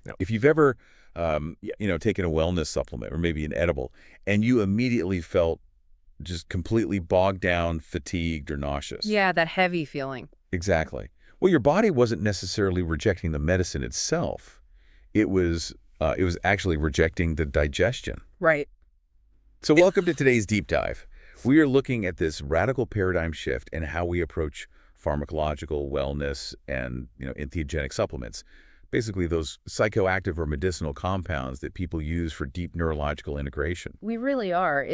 Now, if you've ever, taken a wellness supplement or maybe an edible, and you immediately felt just completely bogged down, fatigued, or nauseous. Yeah, that heavy feeling. Exactly. Well, your body wasn't necessarily rejecting the medicine itself. It was actually rejecting the digestion. Right. So welcome to today's deep dive. We are looking at this radical paradigm shift in how we approach pharmacological wellness and, entheogenic supplements. Basically, those psychoactive or medicinal compounds that people use for deep neurological integration. We really are.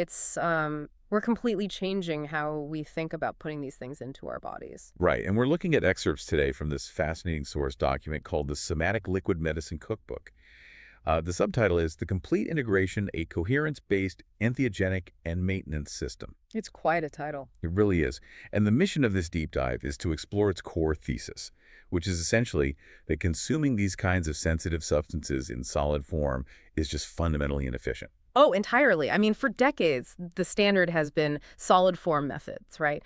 We're completely changing how we think about putting these things into our bodies. Right, and we're looking at excerpts today from this fascinating source document called the Somatic Liquid Medicine Cookbook. The subtitle is The Complete Integration, a Coherence-Based Entheogenic and Maintenance System. It's quite a title. It really is. And the mission of this deep dive is to explore its core thesis, which is essentially that consuming these kinds of sensitive substances in solid form is just fundamentally inefficient. Oh, entirely. I mean, for decades, the standard has been solid form methods, right?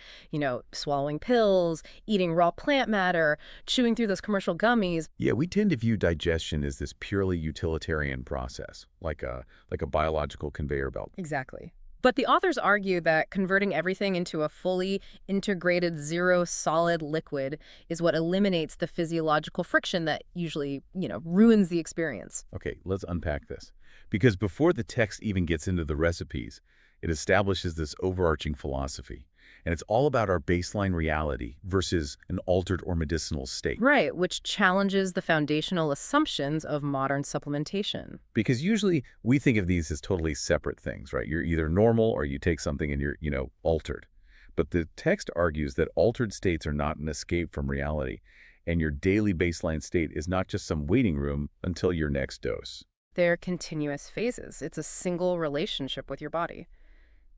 Swallowing pills, eating raw plant matter, chewing through those commercial gummies. Yeah, we tend to view digestion as this purely utilitarian process, like a biological conveyor belt. Exactly. But the authors argue that converting everything into a fully integrated zero solid liquid is what eliminates the physiological friction that usually, ruins the experience. Okay, let's unpack this. Because before the text even gets into the recipes, it establishes this overarching philosophy. And it's all about our baseline reality versus an altered or medicinal state. Right, which challenges the foundational assumptions of modern supplementation. Because usually we think of these as totally separate things, right? You're either normal or you take something and you're, altered. But the text argues that altered states are not an escape from reality. And your daily baseline state is not just some waiting room until your next dose. They're continuous phases. It's a single relationship with your body.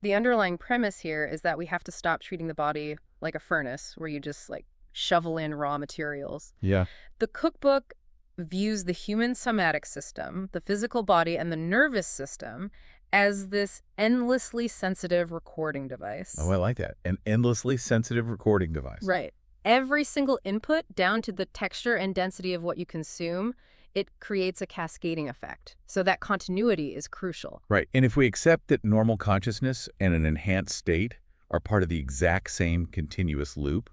The underlying premise here is that we have to stop treating the body like a furnace where you just shovel in raw materials. Yeah. The cookbook views the human somatic system, the physical body, and the nervous system as this endlessly sensitive recording device. Oh, I like that. An endlessly sensitive recording device. Right. Every single input, down to the texture and density of what you consume, it creates a cascading effect. So that continuity is crucial. Right. And if we accept that normal consciousness and an enhanced state are part of the exact same continuous loop,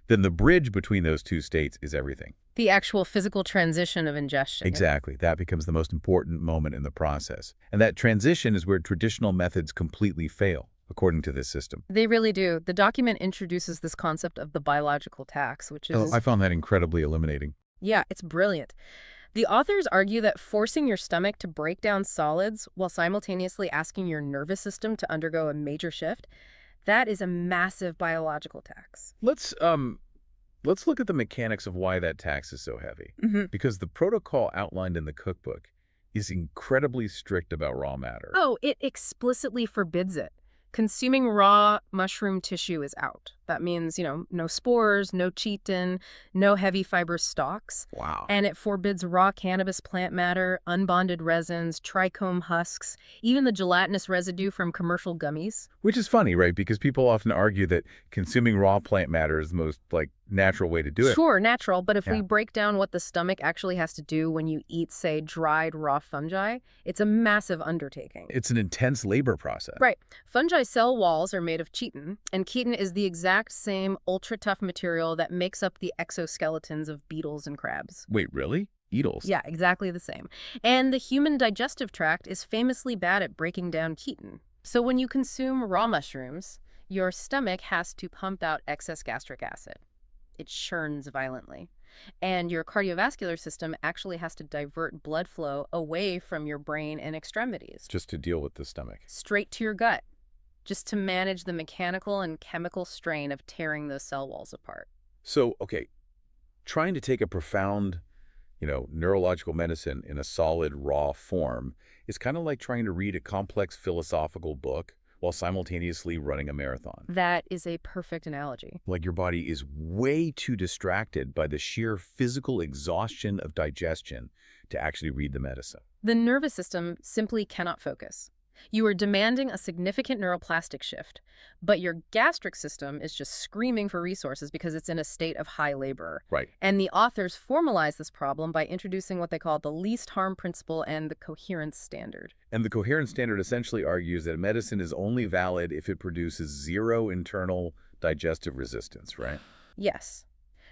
then the bridge between those two states is everything. The actual physical transition of ingestion. Exactly. That becomes the most important moment in the process. And that transition is where traditional methods completely fail, according to this system. They really do. The document introduces this concept of the biological tax, which is... Oh, I found that incredibly illuminating. Yeah, it's brilliant. The authors argue that forcing your stomach to break down solids while simultaneously asking your nervous system to undergo a major shift, that is a massive biological tax. Let's look at the mechanics of why that tax is so heavy. Mm-hmm. Because the protocol outlined in the cookbook is incredibly strict about raw matter. Oh, it explicitly forbids it. Consuming raw mushroom tissue is out. That means, no spores, no chitin, no heavy fiber stalks. Wow. And it forbids raw cannabis plant matter, unbonded resins, trichome husks, even the gelatinous residue from commercial gummies. Which is funny, right? Because people often argue that consuming raw plant matter is the most, natural way to do it. Sure, natural, but if we Yeah. break down what the stomach actually has to do when you eat, say, dried raw fungi, it's a massive undertaking. It's an intense labor process. Right. Fungi cell walls are made of chitin, and chitin is the exact same ultra-tough material that makes up the exoskeletons of beetles and crabs. Wait, really? Beetles? Yeah, exactly the same. And the human digestive tract is famously bad at breaking down chitin. So when you consume raw mushrooms, your stomach has to pump out excess gastric acid. It churns violently. And your cardiovascular system actually has to divert blood flow away from your brain and extremities, Just to deal with the stomach. straight to your gut, just to manage the mechanical and chemical strain of tearing those cell walls apart. So, okay, trying to take a profound, neurological medicine in a solid, raw form is kind of like trying to read a complex philosophical book while simultaneously running a marathon. That is a perfect analogy. Like your body is way too distracted by the sheer physical exhaustion of digestion to actually read the medicine. The nervous system simply cannot focus. You are demanding a significant neuroplastic shift, but your gastric system is just screaming for resources because it's in a state of high labor. Right. And the authors formalize this problem by introducing what they call the least harm principle and the coherence standard. And the coherence standard essentially argues that medicine is only valid if it produces zero internal digestive resistance, right? Yes.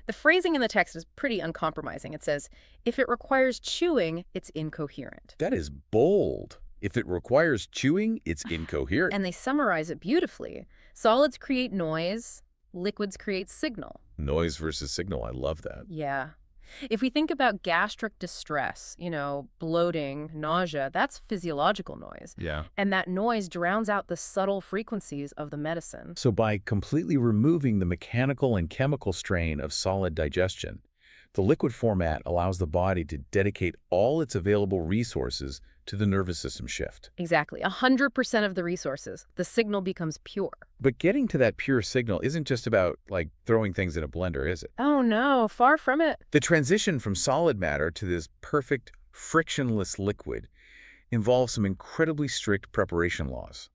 The phrasing in the text is pretty uncompromising. It says, if it requires chewing, it's incoherent. That is bold. If it requires chewing, it's incoherent. And they summarize it beautifully. Solids create noise, liquids create signal. Noise versus signal, I love that. Yeah. If we think about gastric distress, bloating, nausea, that's physiological noise. Yeah. And that noise drowns out the subtle frequencies of the medicine. So by completely removing the mechanical and chemical strain of solid digestion, the liquid format allows the body to dedicate all its available resources to the nervous system shift. Exactly. 100% of the resources. The signal becomes pure. But getting to that pure signal isn't just about, like, throwing things in a blender, is it? Oh no, far from it. The transition from solid matter to this perfect, frictionless liquid involves some incredibly strict preparation laws.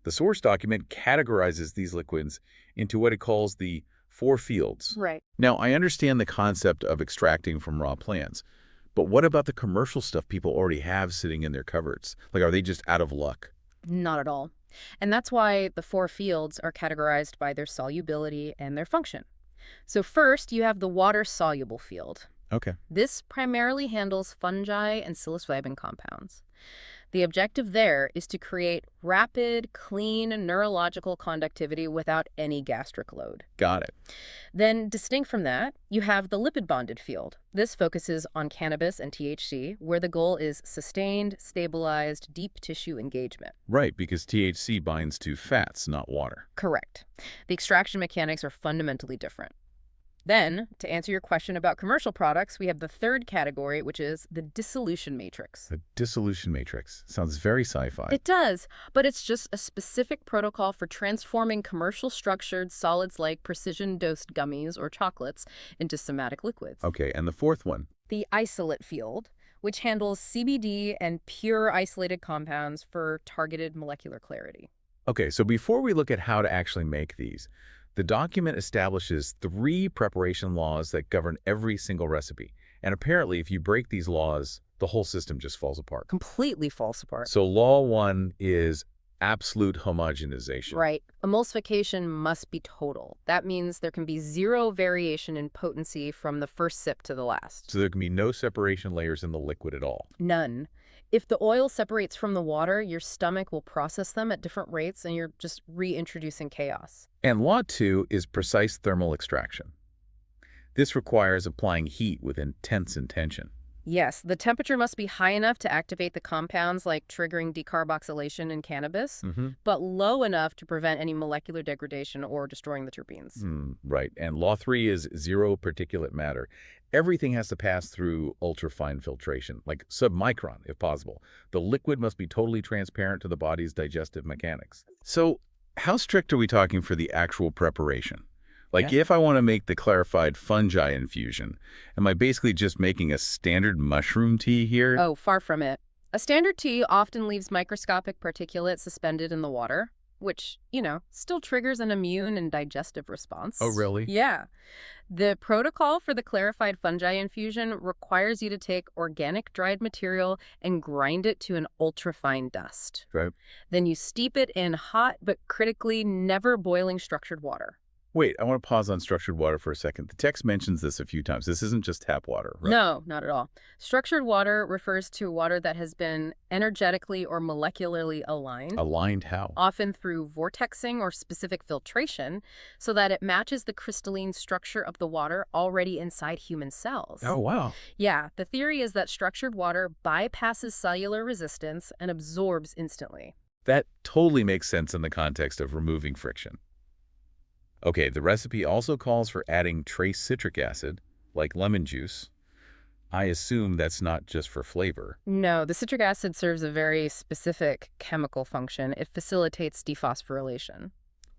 The source document categorizes these liquids into what it calls the 4 fields. Right. Now, I understand the concept of extracting from raw plants, but what about the commercial stuff people already have sitting in their cupboards? Like, are they just out of luck? Not at all. And that's why the 4 fields are categorized by their solubility and their function. So first, you have the water-soluble field. Okay. This primarily handles fungi and psilocybin compounds. The objective there is to create rapid, clean neurological conductivity without any gastric load. Got it. Then, distinct from that, you have the lipid-bonded field. This focuses on cannabis and THC, where the goal is sustained, stabilized, deep tissue engagement. Right, because THC binds to fats, not water. Correct. The extraction mechanics are fundamentally different. Then, to answer your question about commercial products, we have the third category, which is the dissolution matrix. A dissolution matrix. Sounds very sci-fi. It does, but it's just a specific protocol for transforming commercial structured solids like precision-dosed gummies or chocolates into somatic liquids. Okay, and the fourth one? The isolate field, which handles CBD and pure isolated compounds for targeted molecular clarity. Okay, so before we look at how to actually make these, the document establishes 3 preparation laws that govern every single recipe. And apparently, if you break these laws, the whole system just falls apart. Completely falls apart. So law 1 is absolute homogenization. Right. Emulsification must be total. That means there can be 0 variation in potency from the first sip to the last. So there can be no separation layers in the liquid at all. None. If the oil separates from the water, your stomach will process them at different rates and you're just reintroducing chaos. And law 2 is precise thermal extraction. This requires applying heat with intense intention. Yes, the temperature must be high enough to activate the compounds like triggering decarboxylation in cannabis, but low enough to prevent any molecular degradation or destroying the terpenes. Right. And law 3 is 0 particulate matter. Everything has to pass through ultrafine filtration, like submicron if possible. The liquid must be totally transparent to the body's digestive mechanics. So how strict are we talking for the actual preparation? Like, if I want to make the clarified fungi infusion, am I basically just making a standard mushroom tea here? Oh, far from it. A standard tea often leaves microscopic particulates suspended in the water, which, still triggers an immune and digestive response. Oh, really? Yeah. The protocol for the clarified fungi infusion requires you to take organic dried material and grind it to an ultrafine dust. Right. Then you steep it in hot but critically never boiling structured water. Wait, I want to pause on structured water for a second. The text mentions this a few times. This isn't just tap water, right? No, not at all. Structured water refers to water that has been energetically or molecularly aligned. Aligned how? Often through vortexing or specific filtration, so that it matches the crystalline structure of the water already inside human cells. Oh, wow. Yeah, the theory is that structured water bypasses cellular resistance and absorbs instantly. That totally makes sense in the context of removing friction. Okay, the recipe also calls for adding trace citric acid, like lemon juice. I assume that's not just for flavor. No, the citric acid serves a very specific chemical function. It facilitates dephosphorylation.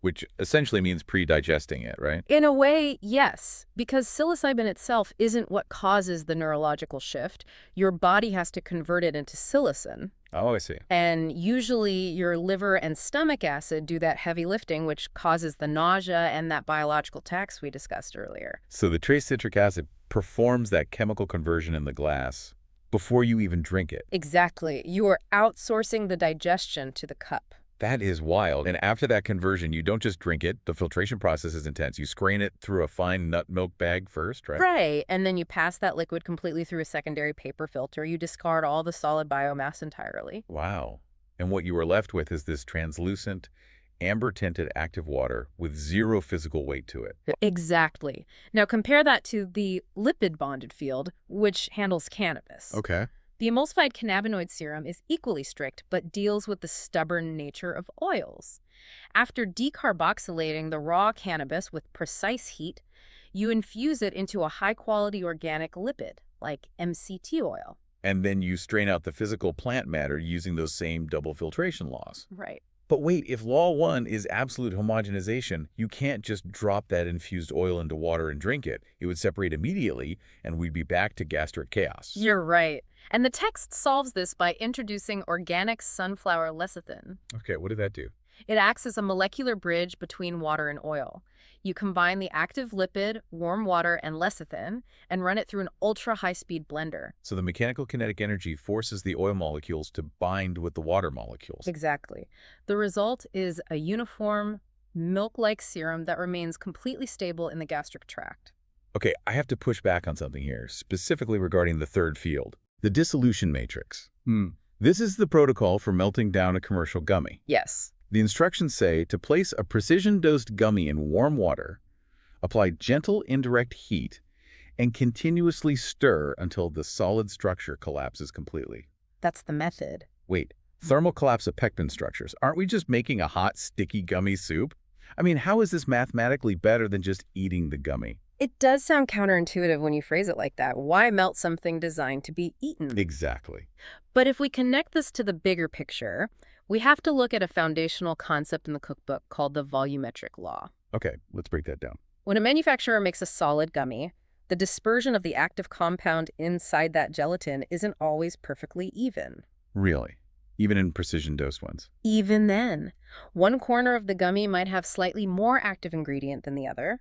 which essentially means pre-digesting it, right? In a way, yes, because psilocybin itself isn't what causes the neurological shift. Your body has to convert it into psilocin. Oh, I see. And usually your liver and stomach acid do that heavy lifting, which causes the nausea and that biological tax we discussed earlier. So the trace citric acid performs that chemical conversion in the glass before you even drink it. Exactly. You are outsourcing the digestion to the cup. That is wild. And after that conversion, you don't just drink it. The filtration process is intense. You strain it through a fine nut milk bag first, right? Right. And then you pass that liquid completely through a secondary paper filter. You discard all the solid biomass entirely. Wow. And what you are left with is this translucent, amber-tinted active water with zero physical weight to it. Exactly. Now compare that to the lipid-bonded field, which handles cannabis. Okay. The emulsified cannabinoid serum is equally strict, but deals with the stubborn nature of oils. After decarboxylating the raw cannabis with precise heat, you infuse it into a high-quality organic lipid, like MCT oil. And then you strain out the physical plant matter using those same double filtration laws. Right. But wait, if law one is absolute homogenization, you can't just drop that infused oil into water and drink it. It would separate immediately, and we'd be back to gastric chaos. You're right. And the text solves this by introducing organic sunflower lecithin. Okay, what did that do? It acts as a molecular bridge between water and oil. You combine the active lipid, warm water, and lecithin, and run it through an ultra-high-speed blender. So the mechanical kinetic energy forces the oil molecules to bind with the water molecules. Exactly. The result is a uniform, milk-like serum that remains completely stable in the gastric tract. Okay, I have to push back on something here, specifically regarding the third field, the dissolution matrix. This is the protocol for melting down a commercial gummy. Yes. The instructions say to place a precision-dosed gummy in warm water, apply gentle indirect heat, and continuously stir until the solid structure collapses completely. That's the method. Wait, thermal collapse of pectin structures. Aren't we just making a hot, sticky gummy soup? I mean, how is this mathematically better than just eating the gummy? It does sound counterintuitive when you phrase it like that. Why melt something designed to be eaten? Exactly. But if we connect this to the bigger picture, we have to look at a foundational concept in the cookbook called the volumetric law. Okay, let's break that down. When a manufacturer makes a solid gummy, the dispersion of the active compound inside that gelatin isn't always perfectly even. Really? Even in precision-dosed ones? Even then, one corner of the gummy might have slightly more active ingredient than the other.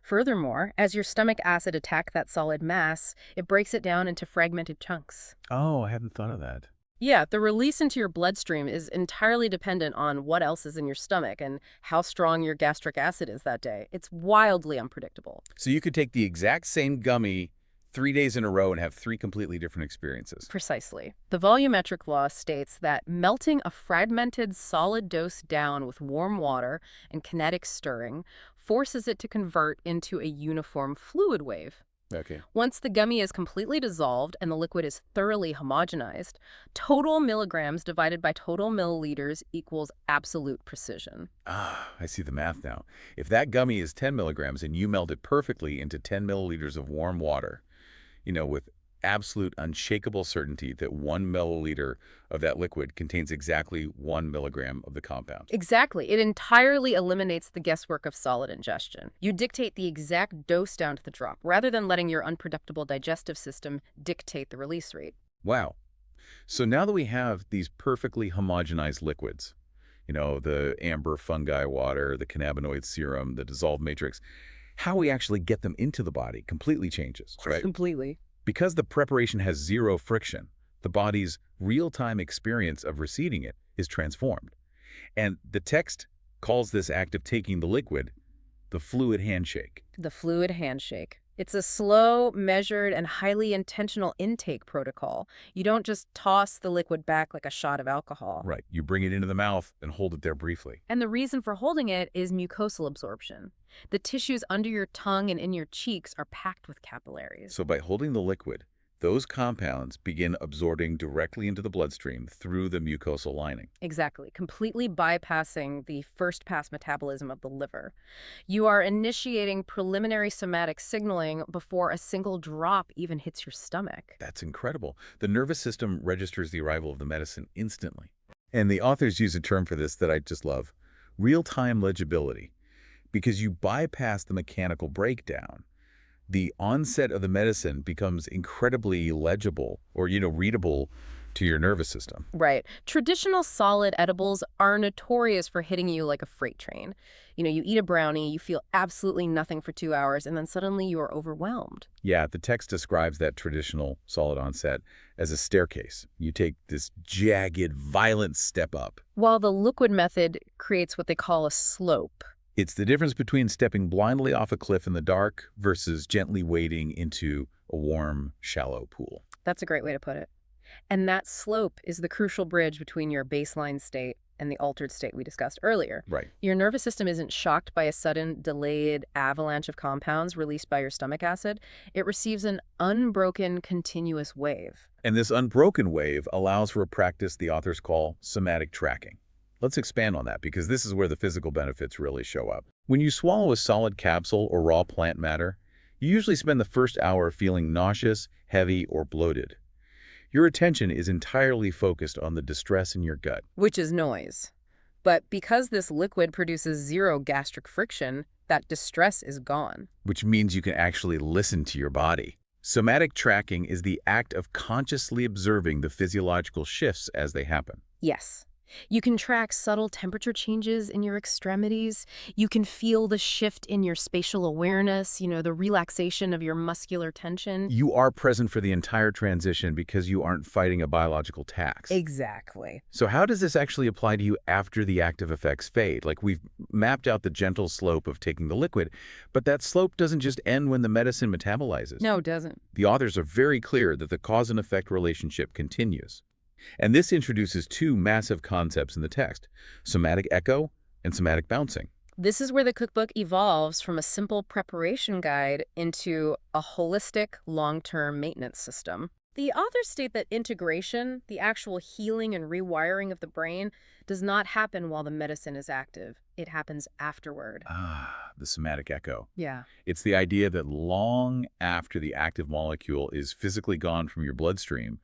Furthermore, as your stomach acid attacks that solid mass, it breaks it down into fragmented chunks. Oh, I hadn't thought of that. Yeah, the release into your bloodstream is entirely dependent on what else is in your stomach and how strong your gastric acid is that day. It's wildly unpredictable. So you could take the exact same gummy 3 days in a row and have 3 completely different experiences. Precisely. The volumetric law states that melting a fragmented solid dose down with warm water and kinetic stirring forces it to convert into a uniform fluid wave. Okay. Once the gummy is completely dissolved and the liquid is thoroughly homogenized, total milligrams divided by total milliliters equals absolute precision. Ah, I see the math now. If that gummy is 10 milligrams and you melt it perfectly into 10 milliliters of warm water, with absolute unshakable certainty that 1 milliliter of that liquid contains exactly 1 milligram of the compound. Exactly. It entirely eliminates the guesswork of solid ingestion. You dictate the exact dose down to the drop, rather than letting your unpredictable digestive system dictate the release rate. Wow. So now that we have these perfectly homogenized liquids, the amber fungi water, the cannabinoid serum, the dissolved matrix, how we actually get them into the body completely changes, right? Completely. Because the preparation has zero friction, the body's real-time experience of receiving it is transformed. And the text calls this act of taking the liquid the fluid handshake. The fluid handshake. It's a slow, measured, and highly intentional intake protocol. You don't just toss the liquid back like a shot of alcohol. Right. You bring it into the mouth and hold it there briefly. And the reason for holding it is mucosal absorption. The tissues under your tongue and in your cheeks are packed with capillaries. So by holding the liquid, those compounds begin absorbing directly into the bloodstream through the mucosal lining. Exactly, completely bypassing the first-pass metabolism of the liver. You are initiating preliminary somatic signaling before a single drop even hits your stomach. That's incredible. The nervous system registers the arrival of the medicine instantly. And the authors use a term for this that I just love: Real-time legibility. Because you bypass the mechanical breakdown, the onset of the medicine becomes incredibly legible or, readable to your nervous system. Right. Traditional solid edibles are notorious for hitting you like a freight train. You eat a brownie, you feel absolutely nothing for 2 hours, and then suddenly you are overwhelmed. Yeah, the text describes that traditional solid onset as a staircase. You take this jagged, violent step up. While the liquid method creates what they call a slope. It's the difference between stepping blindly off a cliff in the dark versus gently wading into a warm, shallow pool. That's a great way to put it. And that slope is the crucial bridge between your baseline state and the altered state we discussed earlier. Right. Your nervous system isn't shocked by a sudden, delayed avalanche of compounds released by your stomach acid. It receives an unbroken, continuous wave. And this unbroken wave allows for a practice the authors call somatic tracking. Let's expand on that because this is where the physical benefits really show up. When you swallow a solid capsule or raw plant matter, you usually spend the first hour feeling nauseous, heavy, or bloated. Your attention is entirely focused on the distress in your gut. Which is noise. But because this liquid produces zero gastric friction, that distress is gone. Which means you can actually listen to your body. Somatic tracking is the act of consciously observing the physiological shifts as they happen. Yes. You can track subtle temperature changes in your extremities. You can feel the shift in your spatial awareness, the relaxation of your muscular tension. You are present for the entire transition because you aren't fighting a biological tax. Exactly. So how does this actually apply to you after the active effects fade? Like we've mapped out the gentle slope of taking the liquid, but that slope doesn't just end when the medicine metabolizes. No, it doesn't. The authors are very clear that the cause and effect relationship continues. And this introduces two massive concepts in the text, somatic echo and somatic bouncing. This is where the cookbook evolves from a simple preparation guide into a holistic, long-term maintenance system. The authors state that integration, the actual healing and rewiring of the brain, does not happen while the medicine is active. It happens afterward. The somatic echo. Yeah. It's the idea that long after the active molecule is physically gone from your bloodstream,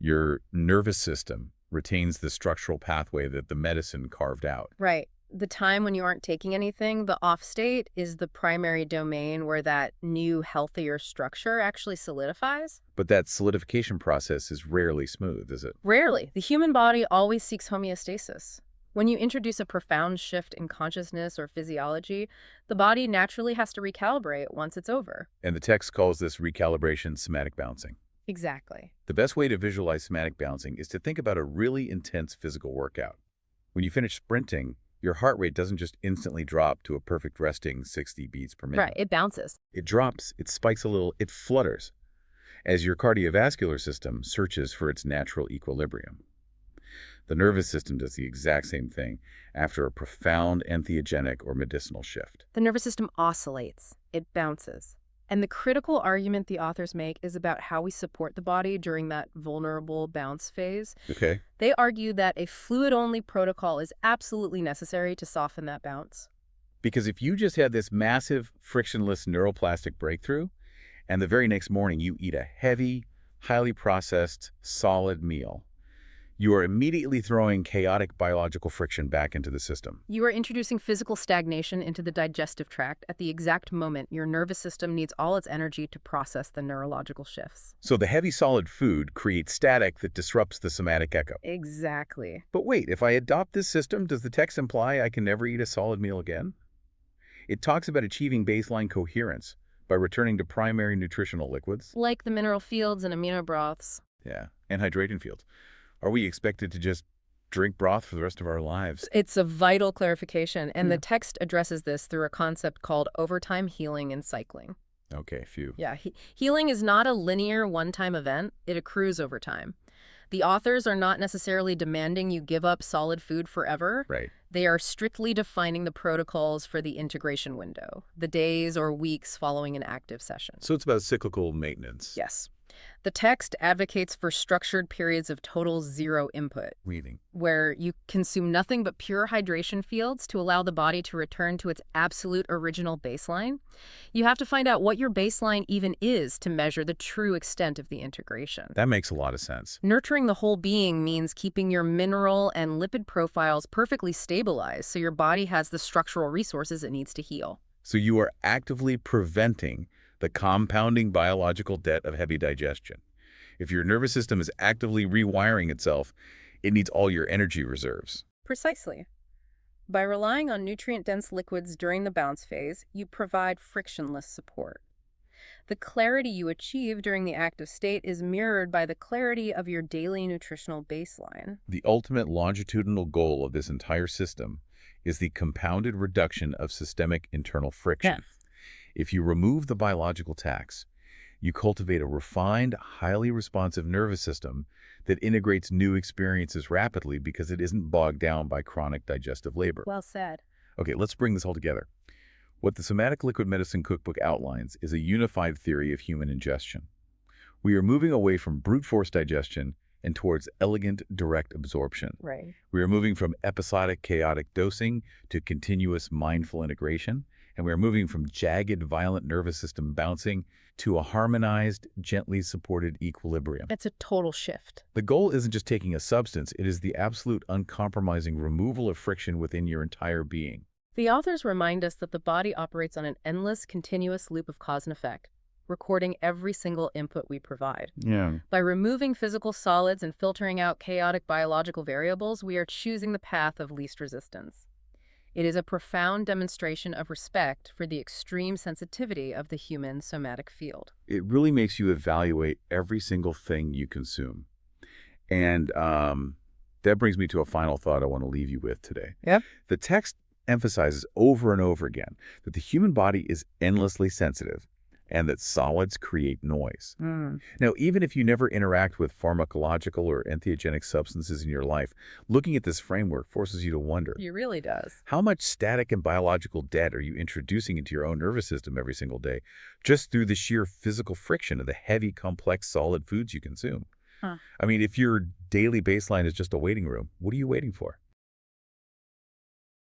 your nervous system retains the structural pathway that the medicine carved out. Right. The time when you aren't taking anything, the off state, is the primary domain where that new, healthier structure actually solidifies. But that solidification process is rarely smooth, is it? Rarely. The human body always seeks homeostasis. When you introduce a profound shift in consciousness or physiology, the body naturally has to recalibrate once it's over. And the text calls this recalibration somatic bouncing. Exactly. The best way to visualize somatic bouncing is to think about a really intense physical workout. When you finish sprinting, your heart rate doesn't just instantly drop to a perfect resting 60 beats per minute. Right, it bounces. It drops, it spikes a little, it flutters, as your cardiovascular system searches for its natural equilibrium. The nervous system does the exact same thing after a profound entheogenic or medicinal shift. The nervous system oscillates. It bounces. And the critical argument the authors make is about how we support the body during that vulnerable bounce phase. Okay. They argue that a fluid-only protocol is absolutely necessary to soften that bounce. Because if you just had this massive frictionless neuroplastic breakthrough, and the very next morning you eat a heavy, highly processed, solid meal, you are immediately throwing chaotic biological friction back into the system. You are introducing physical stagnation into the digestive tract at the exact moment your nervous system needs all its energy to process the neurological shifts. So the heavy solid food creates static that disrupts the somatic echo. Exactly. But wait, if I adopt this system, does the text imply I can never eat a solid meal again? It talks about achieving baseline coherence by returning to primary nutritional liquids. Like the mineral fields and amino broths. Yeah, and hydration fields. Are we expected to just drink broth for the rest of our lives? It's a vital clarification, and the text addresses this through a concept called overtime healing and cycling. Okay, phew. Yeah, healing is not a linear one-time event. It accrues over time. The authors are not necessarily demanding you give up solid food forever. Right. They are strictly defining the protocols for the integration window, the days or weeks following an active session. So it's about cyclical maintenance. Yes. The text advocates for structured periods of total zero input, Reading. where you consume nothing but pure hydration fields to allow the body to return to its absolute original baseline. You have to find out what your baseline even is to measure the true extent of the integration. That makes a lot of sense. Nurturing the whole being means keeping your mineral and lipid profiles perfectly stabilized so your body has the structural resources it needs to heal. So you are actively preventing the compounding biological debt of heavy digestion. If your nervous system is actively rewiring itself, it needs all your energy reserves. Precisely. By relying on nutrient-dense liquids during the bounce phase, you provide frictionless support. The clarity you achieve during the active state is mirrored by the clarity of your daily nutritional baseline. The ultimate longitudinal goal of this entire system is the compounded reduction of systemic internal friction. If you remove the biological tax, you cultivate a refined, highly responsive nervous system that integrates new experiences rapidly because it isn't bogged down by chronic digestive labor. Well said. Okay, let's bring this all together. What the Somatic Liquid Medicine Cookbook outlines is a unified theory of human ingestion. We are moving away from brute force digestion and towards elegant, direct absorption. Right. We are moving from episodic, chaotic dosing to continuous, mindful integration. And we are moving from jagged, violent nervous system bouncing to a harmonized, gently supported equilibrium. It's a total shift. The goal isn't just taking a substance, it is the absolute uncompromising removal of friction within your entire being. The authors remind us that the body operates on an endless, continuous loop of cause and effect, recording every single input we provide. Yeah. By removing physical solids and filtering out chaotic biological variables, we are choosing the path of least resistance. It is a profound demonstration of respect for the extreme sensitivity of the human somatic field. It really makes you evaluate every single thing you consume. And that brings me to a final thought I want to leave you with today. Yep. The text emphasizes over and over again that the human body is endlessly sensitive and that solids create noise. Now, even if you never interact with pharmacological or entheogenic substances in your life, looking at this framework forces you to wonder, It really does. how much static and biological debt are you introducing into your own nervous system every single day, just through the sheer physical friction of the heavy, complex, solid foods you consume? Huh. I mean, if your daily baseline is just a waiting room, what are you waiting for?